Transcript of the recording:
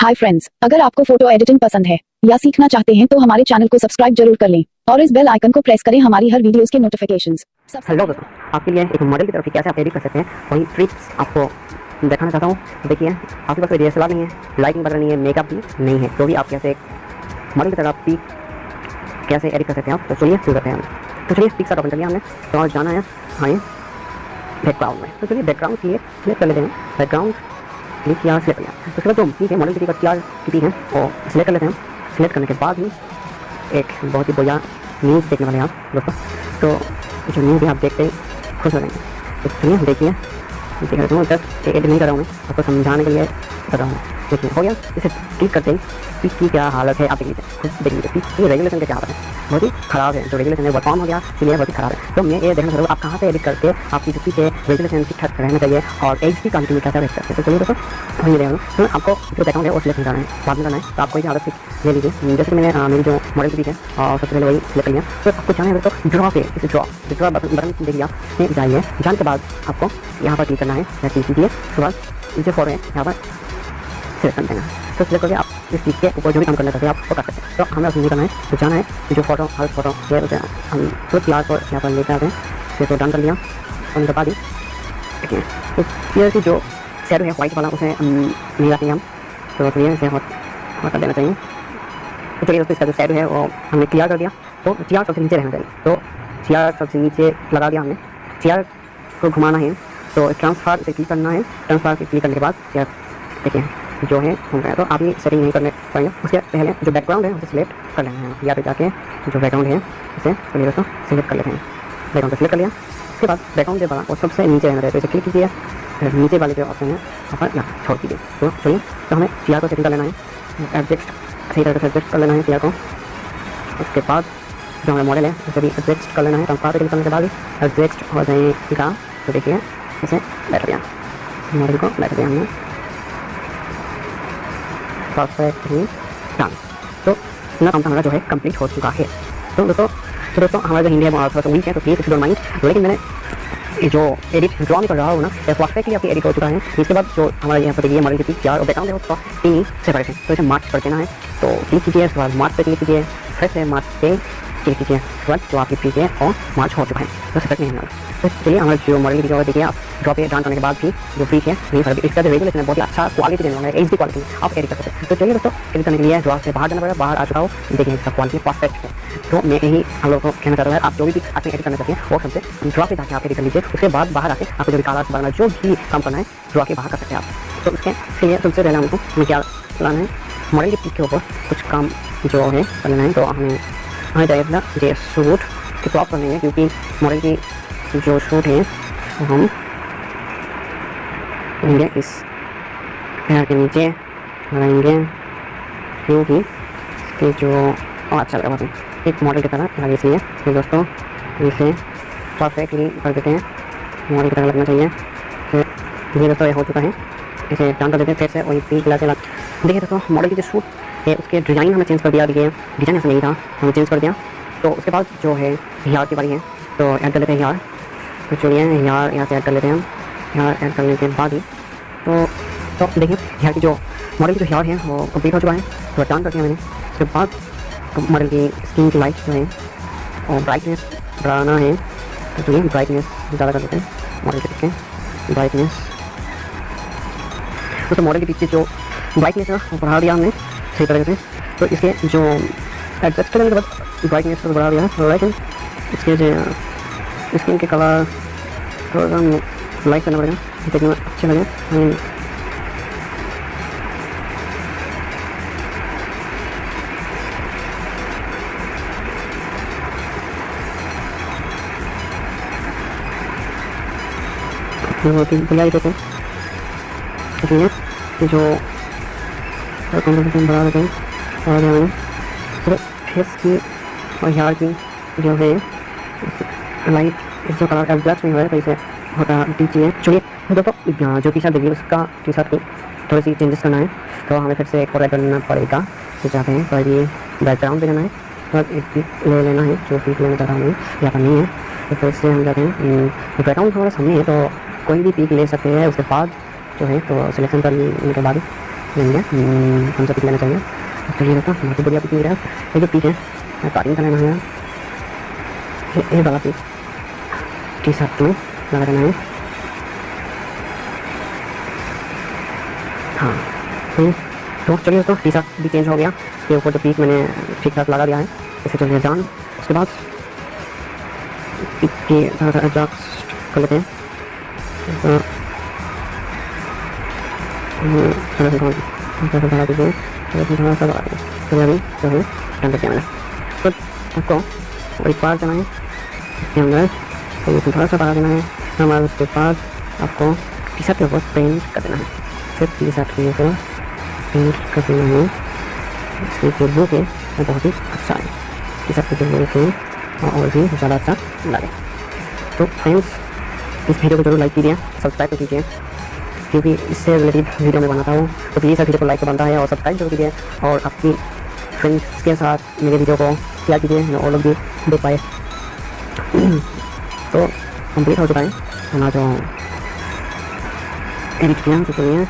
Hi friends, अगर आपको photo editing पसंद है या सीखना चाहते हैं तो हमारे चैनल को सब्सक्राइब जरूर कर लें और इस बेल आइकन को प्रेस करें हमारी हर वीडियोस के नोटिफिकेशंस। हेलो दोस्तों, आपके लिए एक मॉडल की तरफ से कैसे आप एडिट कर सकते हैं वही ट्रिक्स आपको दिखाना चाहता हूँ। देखिए, आपके पास कोई DSLR नहीं है, लाइटिंग वगैरह नहीं है, मेकअप भी नहीं है, तो भी आप कैसे मॉडल की तरह पिक कैसे एडिट कर सकते हैं आप। तो चलिए शुरू करते हैं। तो चलिए पिक ओपन कर लिया हमने, तो और जाना है हाँ बैकग्राउंड में। तो चलिए बैकग्राउंड सिलेक्ट कर लेते हैं। बैकग्राउंड क्लिक किया, सिलेक्ट कर लिया। तो उसके बाद जो पिक है मॉडल की चार पिक है वो सिलेक्ट कर लेते हैं। सिलेक्ट करने के बाद ही एक बहुत ही बढ़िया न्यूज़ देखने वाले हैं आप दोस्तों। तो जो न्यूज़ है आप देखते ही खुश हो जाएंगे। तो चलिए देखिए, देख रहे हूँ जस्ट एडिट नहीं कर रहा हूँ, मैं आपको समझाने के लिए कर रहा हूँ। देखिए हो गया। इसे क्लिक करते ही पिक की क्या हालत है आप देख लीजिए, खुद देख लीजिए। पिक की रेगुलेशन का क्या हालत है, बहुत ही ख़राब है। जो रेगुलेशन है वो कम हो गया, इसलिए बहुत ही ख़राब है। तो मैं ये देखना चाहता हूँ आप कहाँ से एडिट करके आपकी जो पिक है रेगुलेशन ठीक ठाक रहना चाहिए और HD क्वालिटी में कैसे एडिट करते हैं। तो चलिए दोस्तों वही देखा तो आपको जो बैकग्राउंड है वो सिलेक्ट करना है, बाद में करना है। तो आपको ये आदत सीख ले लीजिए। जैसे कि मैंने मेरी जो मॉडल की पिक है और सबसे पहले वही सिलेक्ट कर लिया। तो आपको जाना है तो ड्रॉ पे, इसे ड्रॉ बटन देखिए आप जाइए। जाने के बाद आपको यहाँ पर क्लिक करना है, या क्लिक कीजिए। उसके बाद इसे फोटो है यहाँ पर सिलेक्ट कर देना है। तो सिलेक्ट करके आप इस चीज़ के ऊपर जो भी काम करना चाहते हैं आप वो कर सकते हैं। तो हमें उसमें करना है, तो जाना है जो फोटो हर फोटो ये उसे हम तो क्लास को यहाँ पर लेकर आते हैं। तो डन कर लिया और उनके बाद ही देखिए तो क्लियर की जो शेडो है वाइट वाला उसे नहीं रखेंगे हम। तो क्लियर इसे कर देना चाहिए। तो चलिए दोस्तों इसका जो शेडो है वो हमने क्लियर कर दिया। तो चेयर सबसे नीचे रहना चाहिए। तो चेयर सबसे नीचे लगा दिया हमने। चेयर को घुमाना है, तो ट्रांसफर से क्लिक करना है। ट्रांसफर से क्लिक करने के बाद चेयर देखिए जो है घूम रहा है। तो आप ये सेटिंग नहीं करने पाएंगे। उसके पहले जो बैकग्राउंड है उसे सिलेक्ट कर लेना है। यहाँ पे जाके जो बैकग्राउंड है उसे चलिए दोस्तों सिलेक्ट कर लेते हैं। बैकग्राउंड को सिलेक्ट कर लिया। उसके बाद बैकग्राउंड जो बड़ा वो सबसे नीचे रहना है, तो इसे क्लिक कीजिए। नीचे वाले जो ऑप्शन है वहाँ पर यहाँ छोड़ दीजिए। तो चलिए तो हमें चेयर को सेटिंग कर लेना है, एडजस्ट सही तरह से एडजस्ट कर लेना है चेयर को। उसके बाद जो हमारा मॉडल है उसे भी एडजस्ट कर लेना है। ट्रांसफर पे क्लिक करने के बाद एडजस्ट हो जाएगा। तो देखिए इसे बैठ दिया, मॉडल को बैठ दिया हमने परफेक्टली डन। तो इतना काम हमारा जो है कंप्लीट हो चुका है। तो दोस्तों हमारा जो हिंदी है थोड़ा सा वीक है, तो प्लीज़ डोंट माइंड। लेकिन मैंने जो एडिट ड्रॉ में कर रहा हूँ ना परफेक्टली आपकी एडिट हो चुका है। इसके बाद जो हमारे यहाँ पर देखिए मॉडल की पिक चार और बैकग्राउंड है उसका 3 ही सेपरेट है। तो इसे मार्च कर देना है। तो क्लिक कीजिए, उसके बाद मार्च पे क्लिक कीजिए, फिर से मार्च पे क्लिक कीजिए। उसके बाद जो आपकी पिक है और मार्च हो चुका है, तो सेपरेट नहीं है। तो चलिए हमारे जो मॉडल की जो देखिए आप ड्रॉ पे डाउन करने के बाद भी जो पिक है नहीं फर्क, इसका जो रेगुलेशन है बहुत ही अच्छा क्वालिटी देने वाला है, HD क्वालिटी आप एडिट कर सकते हैं। तो चलिए दोस्तों एडिट करने के लिए ड्रॉ से बाहर जाना पड़ेगा। बाहर आ चुका हो, देखिए इसका क्वालिटी परफेक्ट है। तो मैं यही हम लोग को कहना चाहता हूँ, आप जो भी पिक्स आपने एडिट करना चाहते हैं वो सबसे ड्रॉ पे जाकर आप एडिट कर लीजिए। उसके बाद बाहर आके आपको जो भी काला बनाना जो भी काम करना है ड्रॉ के बाहर कर सकते हैं आप। तो उसके लिए सबसे पहले हमको हमें क्या लाना है, मॉडल की पिक के ऊपर कुछ काम जो है कर लेना है। तो हमें चाहिए अपना ये सूट के क्रॉप कर लेंगे, क्योंकि मॉडल की जो सूट है तो हम लेंगे इस पैर के नीचे लगाएंगे, क्योंकि इसके जो अच्छा लगा एक मॉडल की तरह लगे, इसलिए तो दोस्तों इसे परफेक्टली कर देते हैं, मॉडल की तरह लगना चाहिए। फिर ये दोस्तों ये हो चुका है, इसे डाउन कर देते हैं। फिर से वही पीक लगा देखिए दोस्तों मॉडल की जो सूट है उसके डिज़ाइन हमें चेंज कर दिया। देखिए डिज़ाइन ऐसा नहीं था, हमें चेंज कर दिया। तो उसके बाद जो है हेयर की बारी है, तो ऐड कर लेते हैं हेयर। तो चलिए हेयर यहाँ से ऐड कर लेते हैं हम। हेयर ऐड करने के बाद ही तो देखिए हेयर की जो मॉडल की जो हेयर है वो कंप्लीट हो चुका है। तो डाउन कर दिया मैंने। उसके बाद मॉडल की स्किन की लाइट जो है और ब्राइटनेस बढ़ाना है। तो चलिए ब्राइटनेस ज़्यादा कर देते हैं मॉडल के पीछे ब्राइटनेस। तो मॉडल के पीछे जो ब्राइटनेस है वो बढ़ा दिया हमने सही तरह से। तो इसके जो एडजस्ट करने के बाद ब्राइटनेस को बढ़ा दिया है, लेकिन इसके जो स्किन के कलर थोड़ा सा लाइट करना पड़ेगा देखने में अच्छे लगे। बुलाई देते हैं, इसलिए जो कॉम्पोजिशन बढ़ा देते हैं और फेस की और हेयर की जो है लाइट जो कलर एडजस्ट नहीं हो रहा है, तो इसे हटा दीजिए। चलिए दोस्तों जो टी शर्ट देखिए उसका टी शर्ट को थोड़ी सी चेंजेस करना है। तो हमें फिर से एक और करना पड़ेगा। तो चाहते हैं तो ये बैकग्राउंड पे जाना है, तो एक पिक ले लेना है जो पिक लेना चाह रहा हूँ यहाँ पर नहीं है। तो फिर से हम जाते हैं बैकग्राउंड थोड़ा सामने है, तो कोई भी पिक ले सकते हैं। उसके बाद जो है तो सिलेक्शन करने के बाद लेंगे, कौन सा पिक लेना चाहिए। तो ये देखो बहुत ही बढ़िया पिक मिल रहा है। ये जो पिक है काटिंग का लेना है, ये वाला पिक टी शर्ट में लगा देना है। हाँ तो चलिए दोस्तों, टी शर्ट भी चेंज हो गया, इसके ऊपर जो पिक मैंने ठीक ठाक लगा दिया है, इसे चलिए डन। उसके बाद पिक के थोड़ा सा एडजस्ट कर लेते हैं, थोड़ा सा बढ़ा दीजिए, थोड़ा सा बढ़ा दीजिए। चलिए अभी जो है डन कर दिया मैंने। तो आपको एक बार जाना है इसके अंदर, तो इसमें थोड़ा सा बढ़ा देना है हमारा। उसके बाद आपको टी शर्ट के ऊपर पेंट कर देना है, सिर्फ टी शर्ट के ऊपर पेंट कर देना है। इसकी जो लुक है वो बहुत ही अच्छा है, टी शर्ट की जो लुक है और भी ज़्यादा अच्छा लगे। तो फ्रेंड्स, इस वीडियो को जरूर लाइक कीजिए, सब्सक्राइब तो कीजिए, क्योंकि इससे रिलेटेड वीडियो मैं बनाता हूँ। तो प्लीज़ वीडियो को लाइक बनता है और सब्सक्राइब जरूर कीजिए, और आपकी फ्रेंड्स के साथ मेरे वीडियो को शेयर कीजिए और लोग भी देख पाए। तो कंप्लीट हो चुका है हमारा जो एडिट किया, तो चलिए